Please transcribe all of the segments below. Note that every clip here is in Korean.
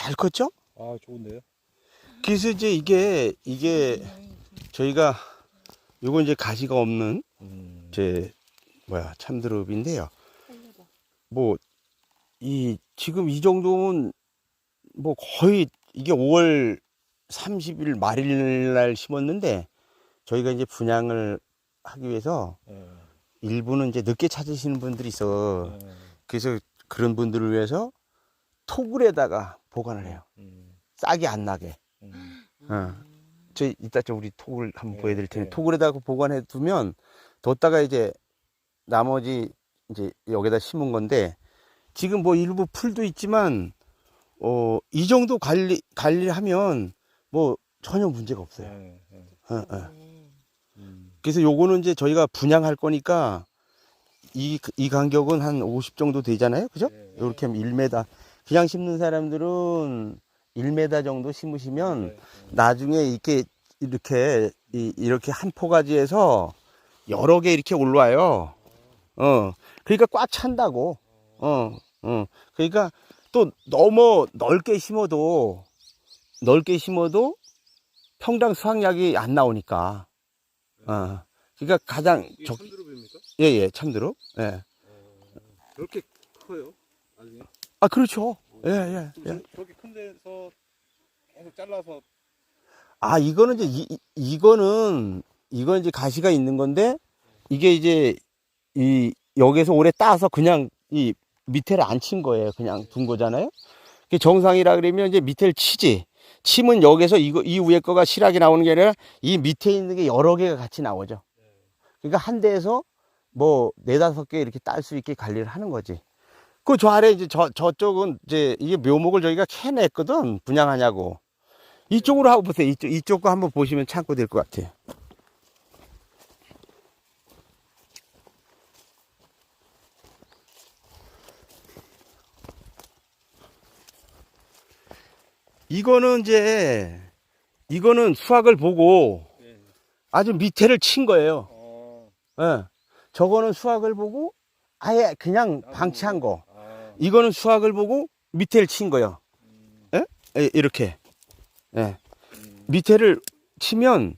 잘 컸죠? 아, 좋은데요? 그래서 이제 이게 저희가 요거 이제 가시가 없는 제 참드롭인데요. 뭐 이 지금 이 정도면 뭐 거의 이게 5월 30일 말일 날 심었는데 저희가 이제 분양을 하기 위해서 일부는 이제 늦게 찾으시는 분들이 있어. 그래서 그런 분들을 위해서 토굴에다가 보관을 해요. 싹이 안 나게. 저 이따 좀 우리 토굴 한번 보여드릴 테니 토굴에다가 보관해 두면 뒀다가 이제 나머지 이제 여기다 심은 건데 지금 뭐 일부 풀도 있지만 이 정도 관리하면 뭐 전혀 문제가 없어요. 그래서 요거는 이제 저희가 분양할 거니까 이 간격은 한 50 정도 되잖아요. 그죠? 이렇게 하면 1m. 그냥 심는 사람들은 1m 정도 심으시면 나중에 이렇게 한 포가지에서 여러 개 이렇게 올라와요. 그러니까 꽉 찬다고. 그러니까 또 너무 넓게 심어도 평당 수확량이 안 나오니까. 그러니까 가장 참드롭입니까? 예, 참드롭. 예. 그렇게 커요? 나중에? 아, 그렇죠. 예. 저렇게 큰 데서 계속 잘라서. 아, 이거는 이제 이거는 이제 가시가 있는 건데 이게 이제 여기서 오래 따서 그냥 이 밑에를 안 친 거예요. 그냥 둔 거잖아요. 그게 정상이라 그러면 이제 밑에를 치지. 치면 여기서 이 위에 거가 실하게 나오는 게 아니라 이 밑에 있는 게 여러 개가 같이 나오죠. 그러니까 한 대에서 뭐 4-5개 이렇게 딸 수 있게 관리를 하는 거지. 그 저 아래 이제 저쪽은 이제 이게 묘목을 저희가 캐냈거든. 분양하냐고. 이쪽으로 하고 보세요. 이쪽 거 한번 보시면 참고 될 것 같아요. 이거는 수확을 보고 아주 밑에를 친 거예요. 예. 저거는 수확을 보고 아예 그냥 방치한 거. 이거는 수확을 보고 밑에를 친 거예요. 예? 이렇게. 예. 밑에를 치면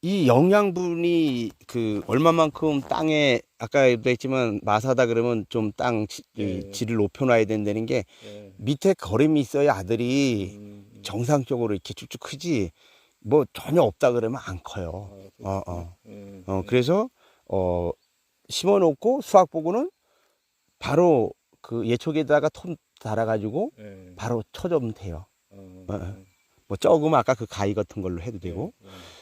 이 영양분이 얼마만큼 땅에 아까 얘기했지만 마사다 그러면 좀 땅 질을 높여놔야 된다는 게 밑에 거름이 있어야 아들이 정상적으로 이렇게 쭉쭉 크지 뭐 전혀 없다 그러면 안 커요. 그래서 심어 놓고 수확 보고는 바로 그 예초기에다가 톤 달아가지고 바로 쳐주면 돼요. 뭐 적으면 아까 그 가위 같은 걸로 해도 되고.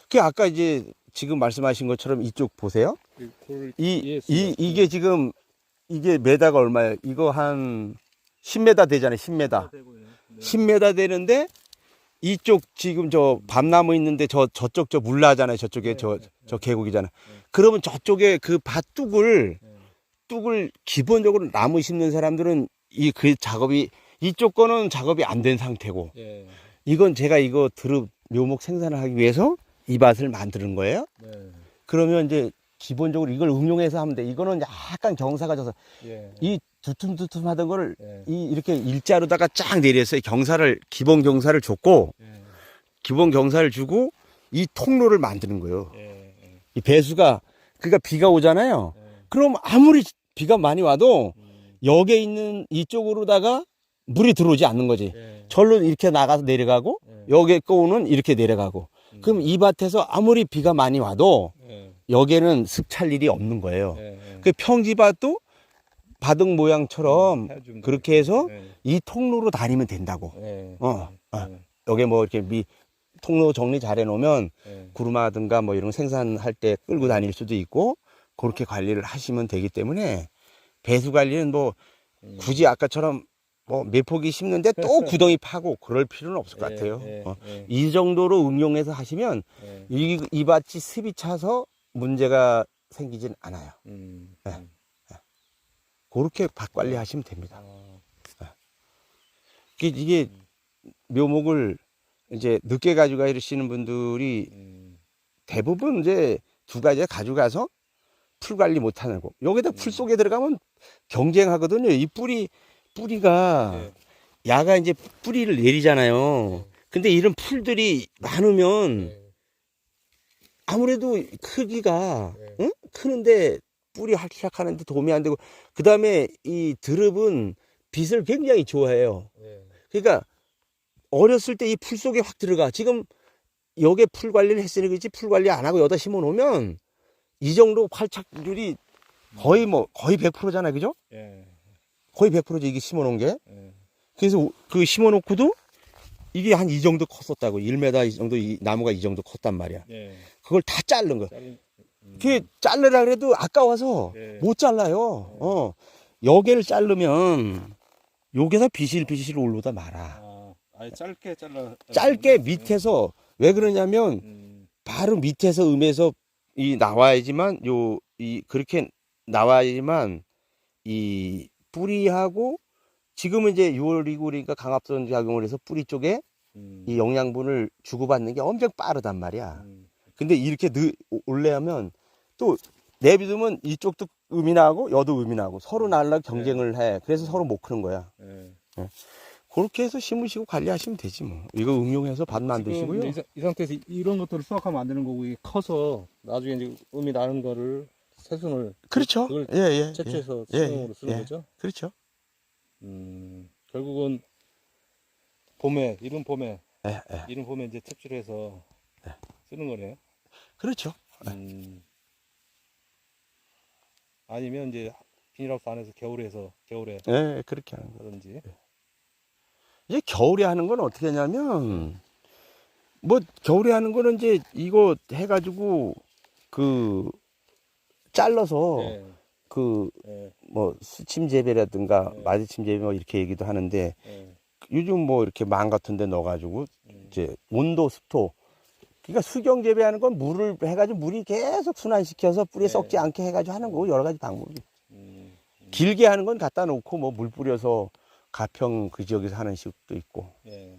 그 아까 이제 지금 말씀하신 것처럼 이쪽 보세요. 이게 지금 이게 메다가 얼마예요? 이거 한 10m 되잖아요. 10m. 10m 되는데 이쪽 지금 저 밤나무 있는데 저쪽 저 물나잖아요. 저쪽에 저 계곡이잖아요. 그러면 저쪽에 그 밭둑을 기본적으로 나무 심는 사람들은 그 작업이 이쪽 거는 작업이 안 된 상태고 이건 제가 이거 묘목 생산을 하기 위해서 이 밭을 만드는 거예요. 그러면 이제 기본적으로 이걸 응용해서 하면 돼. 이거는 약간 경사가 져서 이 두툼두툼하던 거를 이렇게 일자로다가 쫙 내렸어요. 기본 경사를 줬고 기본 경사를 주고 이 통로를 만드는 거예요. 이 배수가 그러니까 비가 오잖아요. 그럼 아무리 비가 많이 와도 여기에 있는 이쪽으로다가 물이 들어오지 않는 거지. 절로 이렇게 나가서 내려가고 여기에 거우는 이렇게 내려가고. 그럼 이 밭에서 아무리 비가 많이 와도 여기에는 습 찰 일이 없는 거예요. 그 평지밭도 바둑 모양처럼 그렇게 해서 이 통로로 다니면 된다고. 여기 뭐 이렇게 통로 정리 잘 해놓으면 구루마든가 뭐 이런 거 생산할 때 끌고 다닐 수도 있고 그렇게 관리를 하시면 되기 때문에 배수 관리는 뭐 굳이 아까처럼 뭐 몇 포기 심는데 또 구덩이 파고 그럴 필요는 없을 것 같아요. 이 정도로 응용해서 하시면 이 밭이 습이 차서 문제가 생기진 않아요. 그렇게 밭 관리하시면 됩니다. 이게 묘목을 이제 늦게 가져가시는 분들이 대부분 이제 두 가지 가져가서 풀 관리 못하는 거. 여기다 풀 속에 들어가면 경쟁하거든요. 이 뿌리가 야가 이제 뿌리를 내리잖아요. 근데 이런 풀들이 많으면 네. 아무래도 크기가 네. 응? 크는데 뿌리 하기 시작하는데 도움이 안 되고 그 다음에 이 드릅은 빛을 굉장히 좋아해요. 네. 그러니까 어렸을 때 이 풀 속에 확 들어가. 지금 여기에 풀 관리를 했으니 그렇지 풀 관리 안 하고 여기다 심어 놓으면 이 정도 활착률이 거의 거의 100%잖아요. 그죠? 예. 거의 100%죠. 이게 심어 놓은 게. 예. 그래서 그 심어 놓고도 이게 한 이 정도 컸었다고. 1m 이 정도 이 나무가 이 정도 컸단 말이야. 예. 그걸 다 자른 거야. 자른. 그게 자르라 그래도 아까워서 네. 못 잘라요. 여기를 자르면 여기서 비실비실 올라오다 말아. 아예 짧게 잘라. 짧게 밑에서 왜 그러냐면 음. 바로 밑에서 음에서 이 나와야지만 그렇게 나와야지만 이 뿌리하고 지금은 이제 6월이고 그러니까 강압선 작용을 해서 뿌리 쪽에 이 영양분을 주고받는 게 엄청 빠르단 말이야. 근데 이렇게 올래하면 또 내비두면 이쪽도 음이 나고 여도 음이 나고 서로 날라 경쟁을 해. 그래서 서로 못 크는 거야. 예. 그렇게 해서 심으시고 관리하시면 되지 뭐. 이거 응용해서 밭 만드시고요. 이 상태에서 이런 것들을 수확하면 안 되는 거고 이게 커서 나중에 이제 음이 나는 거를 새순을 그렇죠. 그걸 예. 채취해서 예, 수용으로 쓰는 예. 거죠. 그렇죠. 결국은 봄에 이른 봄에 예. 이제 채취를 해서 쓰는 거네요. 그렇죠. 아니면 이제 비닐하우스 안에서 겨울에 예, 그렇게 하는 거. 하든지. 이제 겨울에 하는 건 어떻게 하냐면 뭐 겨울에 하는 거는 이제 이거 해가지고 그 잘라서 예. 그 예. 뭐 수침 재배라든가 네. 마디침 재배 뭐 이렇게 얘기도 하는데 예. 요즘 뭐 이렇게 망 같은 데 넣어가지고 이제 온도 습도 그러니까 수경 재배하는 건 물을 해가지고 물이 계속 순환시켜서 뿌리에 네. 썩지 않게 해가지고 하는 거고 여러 가지 방법이 음. 길게 하는 건 갖다 놓고 뭐 물 뿌려서 가평 그 지역에서 하는 식도 있고 예.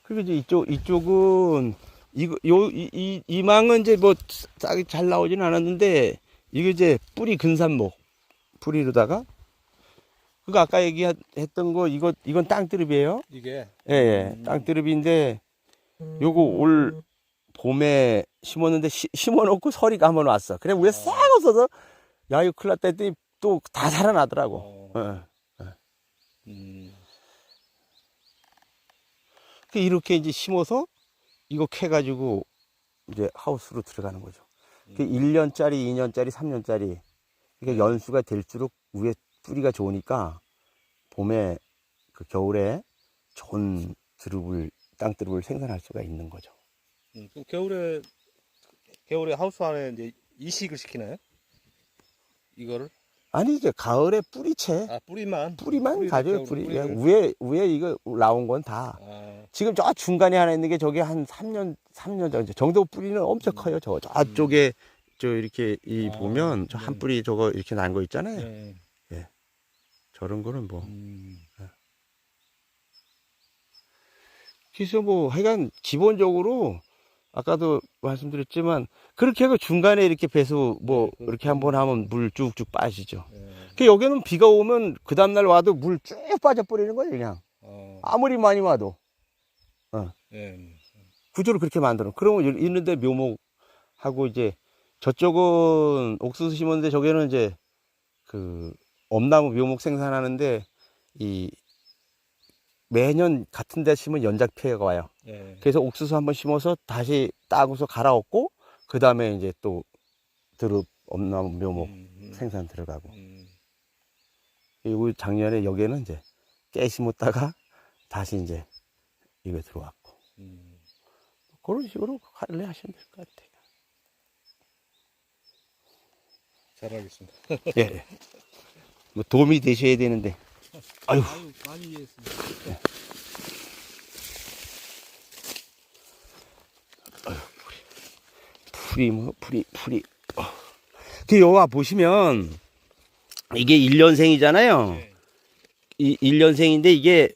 그리고 이제 이쪽은 이 망은 이제 뭐 싹이 잘 나오진 않았는데 이게 이제 뿌리 근산목 뿌리로다가 그거 아까 얘기했던 거 이건 땅드릅이에요. 이게 예. 땅드릅인데 요거 올 봄에 심었는데 심어놓고 서리가 한번 왔어. 그래 위에 싹 없어서 야 이거 큰일 났다 했더니 또 다 살아나더라고. 이렇게 이제 심어서 이거 캐가지고 이제 하우스로 들어가는 거죠. 1년짜리, 2년짜리, 3년짜리. 그러니까 연수가 될수록 위에 뿌리가 좋으니까 봄에 그 겨울에 좋은 땅드릅을 생산할 수가 있는 거죠. 그럼 겨울에 하우스 안에 이제 이식을 시키나요? 이거를? 아니 이제 가을에 뿌리채 뿌리만 가져요. 뿌리. 뿌리를. 위에 이거 나온 건 다. 지금 저 중간에 하나 있는 게 저게 한 3년 정도 뿌리는 엄청 커요. 저쪽에 저 이렇게 보면 저 한 뿌리 저거 이렇게 난 거 있잖아요. 예. 저런 거는 뭐. 그래서 뭐 하여간 기본적으로 아까도 말씀드렸지만 그렇게 하고 중간에 이렇게 배수 뭐 이렇게 한번 하면 물 쭉쭉 빠지죠. 그 여기는 비가 오면 그 다음날 와도 물 쭉 빠져버리는 거예요 그냥. 아무리 많이 와도. 구조를 그렇게 만들어. 그러면 있는데 묘목하고 이제 저쪽은 옥수수 심었는데 저기는 이제 그 엄나무 묘목 생산하는데 이 매년 같은 데 심으면 연작 피해가 와요. 그래서 옥수수 한번 심어서 다시 따고서 갈아엎고 그 다음에 이제 또 드릅 엄나무 묘목 생산 들어가고. 그리고 작년에 여기에는 이제 깨 심었다가 다시 이제 이거 들어왔고. 그런 식으로 관리 하시면 될 것 같아요. 잘 알겠습니다. 예. 뭐 도움이 되셔야 되는데. 아유. 많이 이해했습니다. 풀이. 그 여기 보시면 이게 1년생이잖아요. 이 1년생인데 이게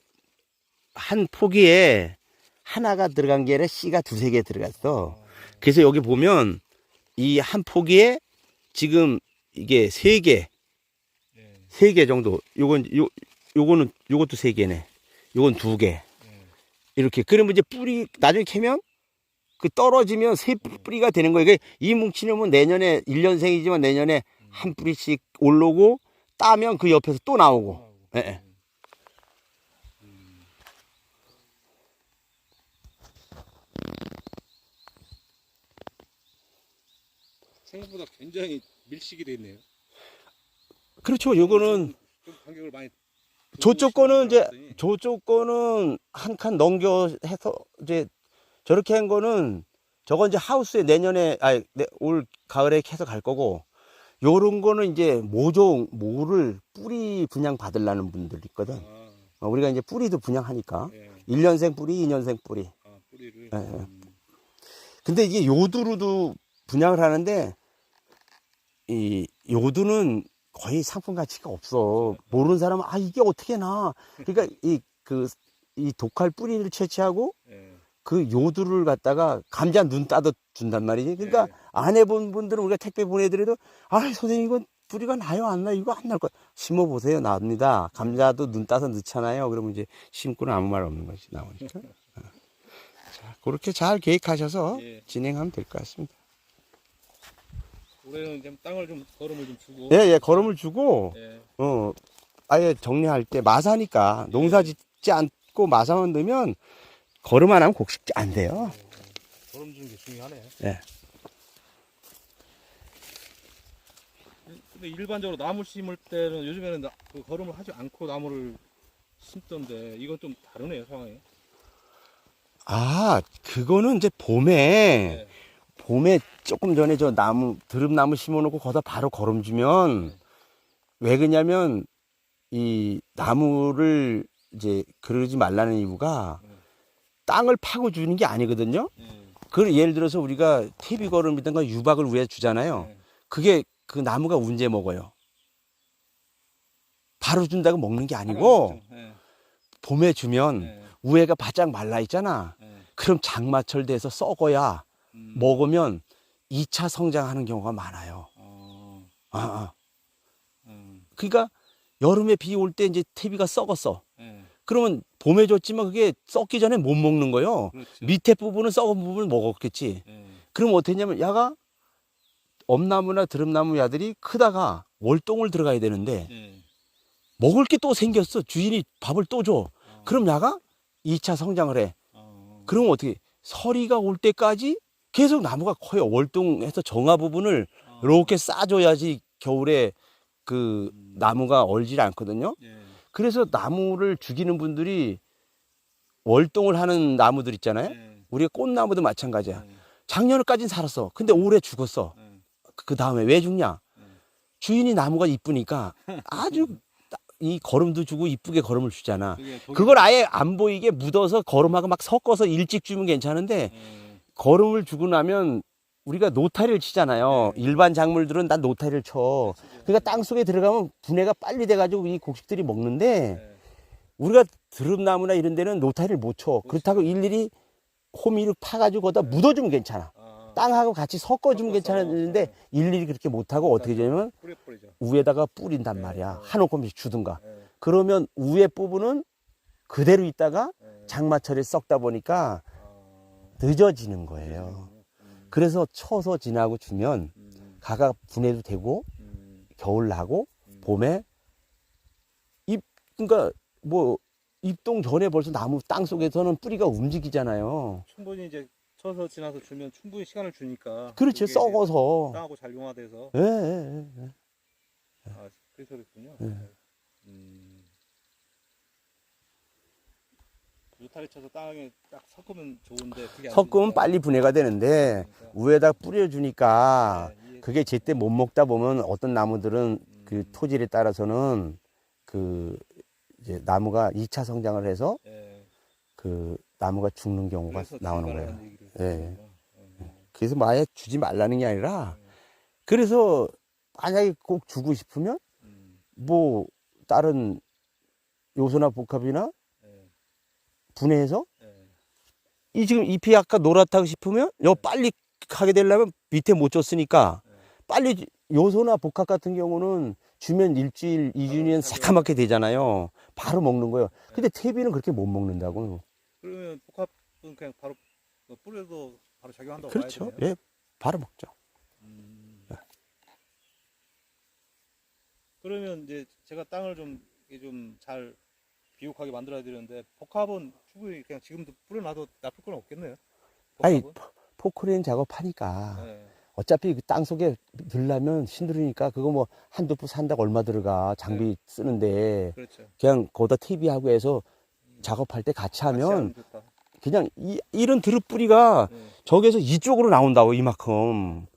한 포기에 하나가 들어간 게 아니라 씨가 두세 개 들어갔어. 그래서 여기 보면 이 한 포기에 지금 이게 세 개 정도. 요것도 세 개네. 요건 2개. 이렇게. 그러면 이제 뿌리, 나중에 캐면 그 떨어지면 3뿌리가 되는 거예요. 이 뭉치려면 내년에 1년생이지만 내년에 한 뿌리씩 올라오고 따면 그 옆에서 또 나오고. 예, 예. 생각보다 굉장히 밀식이 돼 있네요. 그렇죠. 요거는 좀 간격을 많이 저쪽 거는 이제 알았더니. 저쪽 거는 한 칸 넘겨 해서 이제 저렇게 한 거는 저건 이제 하우스에 내년에 올 가을에 캐서 갈 거고, 요런 거는 이제 모를 뿌리 분양 받으려는 분들 있거든. 우리가 이제 뿌리도 분양하니까 예. 1년생 뿌리, 2년생 뿌리. 뿌리를. 예, 예. 근데 이게 요두루도 분양을 하는데 이 요두는 거의 상품 가치가 없어. 모르는 사람은 이게 어떻게 나? 그러니까 이 독할 뿌리를 채취하고 예. 그 요두를 갖다가 감자 눈 따도 준단 말이지. 그러니까 예. 안 해본 분들은 우리가 택배 보내드려도 선생님 이건 뿌리가 나요 안 나요? 이거 안 날 거야. 심어 보세요. 납니다. 감자도 눈 따서 넣잖아요. 그러면 이제 심고는 아무 말 없는 거지 나오니까. 자, 그렇게 잘 계획하셔서 예. 진행하면 될 것 같습니다. 올해는 좀 땅을 좀 거름을 좀 주고. 예, 걸음을 주고 예. 아예 정리할 때 마사니까 농사 짓지 않고 마사만 넣으면 걸음 안 하면 곡식 안 돼요. 거름 주는 게 중요하네. 예. 근데 일반적으로 나무 심을 때는 요즘에는 그 거름을 하지 않고 나무를 심던데 이건 좀 다르네요, 상황이. 그거는 이제 봄에 예. 조금 전에 저 드릅나무 심어놓고 거기다 바로 걸음 주면 왜 그러냐면 이 나무를 이제 그러지 말라는 이유가 땅을 파고 주는 게 아니거든요. 예를 들어서 우리가 태비 걸음이든가 유박을 위에 주잖아요. 그게 그 나무가 언제 먹어요? 바로 준다고 먹는 게 아니고 예. 봄에 주면 예. 우에가 바짝 말라 있잖아. 예. 그럼 장마철 돼서 썩어야 먹으면 2차 성장하는 경우가 많아요. 그러니까 여름에 비 올 때 이제 태비가 썩었어. 예. 그러면 봄에 줬지만 그게 썩기 전에 못 먹는 거예요. 그렇죠. 밑에 부분은 썩은 부분을 먹었겠지. 예. 그럼 어떻게 했냐면 야가 엄나무나 드릅나무 야들이 크다가 월동을 들어가야 되는데 예. 먹을 게 또 생겼어. 주인이 밥을 또 줘. 그럼 야가 2차 성장을 해. 그럼 어떻게 서리가 올 때까지 계속 나무가 커요. 월동해서 정화 부분을 이렇게 싸줘야지 겨울에 그 나무가 얼질 않거든요. 예. 그래서 나무를 죽이는 분들이 월동을 하는 나무들 있잖아요. 예. 우리가 꽃나무도 마찬가지야. 예. 작년까지는 살았어. 근데 올해 죽었어. 예. 그 다음에 왜 죽냐? 주인이 나무가 이쁘니까 아주 이 걸음도 주고 이쁘게 걸음을 주잖아. 그걸 아예 안 보이게 묻어서 걸음하고 막 섞어서 일찍 주면 괜찮은데 걸음을 주고 나면 우리가 노타리를 치잖아요. 일반 작물들은 다 노타리를 쳐. 그러니까 땅 속에 들어가면 분해가 빨리 돼가지고 이 곡식들이 먹는데 우리가 드릅나무나 이런 데는 노타리를 못 쳐. 그렇다고 일일이 호미를 파가지고 거기다 묻어주면 괜찮아. 땅하고 같이 섞어주면 괜찮은데 일일이 그렇게 못하고 어떻게 되냐면 위에다가 뿌린단 말이야. 한 움큼씩 주든가. 그러면 위에 부분은 그대로 있다가 장마철에 썩다 보니까 늦어지는 거예요. 그래서 쳐서 지나고 주면 가가 분해도 되고 겨울 나고 봄에 그러니까 뭐 입동 전에 벌써 나무 땅 속에서는 뿌리가 움직이잖아요. 충분히 이제 쳐서 지나서 주면 충분히 시간을 주니까. 그렇지, 썩어서. 땅하고 잘 용화돼서. 예. 그래서 그랬군요. 노타리 쳐서 땅에 딱 섞으면 좋은데 그게 안 섞으면 되니까. 빨리 분해가 되는데 위에다 뿌려주니까 그게 제때 못 먹다 보면 어떤 나무들은 그 토질에 따라서는 그 이제 나무가 2차 성장을 해서 그 나무가 죽는 경우가 나오는 거예요. 예. 그래서 뭐 아예 주지 말라는 게 아니라 그래서 만약에 꼭 주고 싶으면 뭐 다른 요소나 복합이나 분해해서 이 지금 잎이 아까 노랗다고 싶으면 요 빨리 하게 되려면 밑에 못 줬으니까 빨리 요소나 복합 같은 경우는 주면 일주일, 2주년 새카맣게 되잖아요. 바로 먹는 거예요. 근데 퇴비는 그렇게 못 먹는다고. 그러면 복합은 그냥 바로 뿌려도 바로 작용한다고 그렇죠. 봐야 되네요. 예, 바로 먹죠. 네. 그러면 이제 제가 땅을 좀 잘 비옥하게 만들어야 되는데 복합은 충분히 그냥 지금도 뿌려놔도 나쁠 건 없겠네요. 아니, 복합은? 포크레인 작업하니까. 네. 어차피 그 땅 속에 들려면 힘들으니까 그거 뭐 한두 푼 산다고 얼마 들어가 장비 쓰는데 그렇죠. 그냥 거기다 TV하고 해서 작업할 때 같이 하면 좋다. 그냥 이런 드릅 뿌리가 네. 저기에서 이쪽으로 나온다고 이만큼.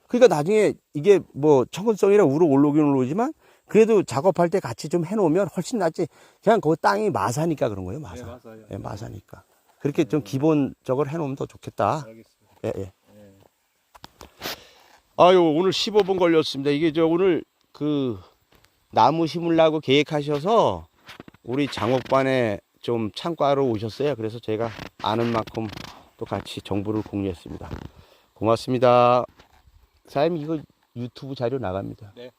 그러니까 나중에 이게 뭐 청근성이라 우러 올라오긴 올라오지만 그래도 작업할 때 같이 좀 해놓으면 훨씬 낫지. 그냥 거기 땅이 마사니까 그런 거예요. 마사. 네, 맞아요. 예, 마사니까. 그렇게 좀 기본적으로 해놓으면 더 좋겠다. 알겠습니다. 예, 예. 네. 아유, 오늘 15분 걸렸습니다. 이게 오늘 그 나무 심으려고 계획하셔서 우리 장옥반에 좀 참고하러 오셨어요. 그래서 제가 아는 만큼 또 같이 정보를 공유했습니다. 고맙습니다. 사장님, 이거 유튜브 자료 나갑니다. 네.